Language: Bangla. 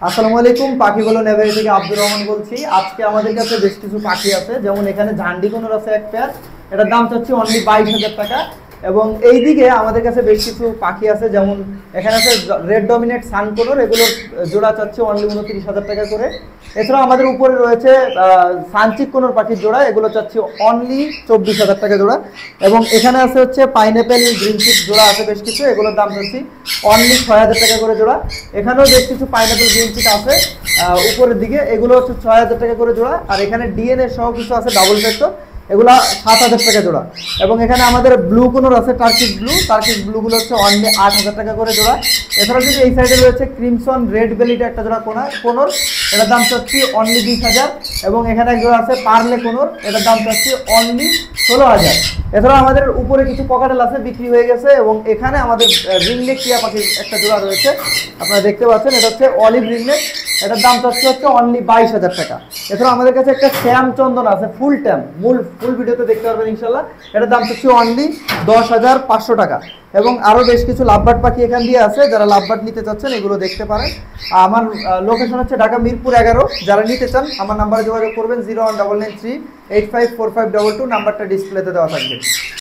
আসসালামু আলাইকুম, পাখিগুলো নেভারি থেকে আব্দুর রহমান বলছি। আজকে আমাদের কাছে বেশ কিছু পাখি আছে, যেমন এখানে ঝান্ডি কোনোর আছে এক পেয়ার, এটার দাম চাচ্ছি অনলি 22,000 টাকা। এবং এই দিকে আমাদের কাছে বেশ কিছু পাখি আছে, যেমন এখানে আছে রেড ডমিনেট সান কোনোর, এগুলোর জোড়া চাচ্ছি অনলি 29,000 টাকা করে। এছাড়াও আমাদের উপরে রয়েছে সানচিক কোনোর পাখির জোড়া, এগুলো চাচ্ছি অনলি 24,000 টাকা জোড়া। এবং এখানে আছে হচ্ছে পাইনঅ্যাপেল গ্রিন চিপ জোড়া আছে বেশ কিছু, এগুলোর দাম চাচ্ছি অনলি 6,000 টাকা করে জোড়া। এখানেও বেশ কিছু পাইনঅ্যাপেল গ্রিন চিপ আছে উপরের দিকে, এগুলো হচ্ছে 6,000 টাকা করে জোড়া। আর এখানে ডিএনএ সহ কিছু আছে ডাবল ফ্যাক্টর, এগুলা 7,000 টাকা জোড়া। এবং এখানে আমাদের ব্লু কোনোর আছে টার্কিশ ব্লুগুলো হচ্ছে অনলি 8,000 টাকা করে জোড়া। এছাড়া যদি এই সাইডে রয়েছে ক্রিমসন রেড বেলিটা একটা জোড়া কোনোর, এটার দাম চাচ্ছি অনলি 20,000। এবং এখানে এক জোড়া আছে পার্লে কোনোর, এটার দাম চাচ্ছি অনলি 16,000। এছাড়াও আমাদের উপরে কিছু পকেটেল আছে, বিক্রি হয়ে গেছে। এবং এখানে আমাদের রিংনেক টিয়া পাখির একটা জোড়া রয়েছে, আপনারা দেখতে পাচ্ছেন, এটা হচ্ছে অলিভ রিংনেক, এটার দাম চাচ্ছি হচ্ছে অনলি 22,000 টাকা। এছাড়াও আমাদের কাছে একটা শ্যাম চন্দন আছে ফুল ট্যাম, ফুল ভিডিওতে দেখতে পারবেন ইনশাল্লাহ, এটার দাম চাচ্ছি অনলি 10,500 টাকা। এবং আরও বেশ কিছু লাভবার্ড পাখি এখান দিয়ে আছে, যারা লাভবার্ড নিতে চাচ্ছেন এগুলো দেখতে পারেন। আমার লোকেশন হচ্ছে ঢাকা মিরপুর 11। যারা নিতে চান আমার নাম্বারে যোগাযোগ করবেন 0199385452, নাম্বারটা ডিসপ্লেতে দেওয়া থাকবে।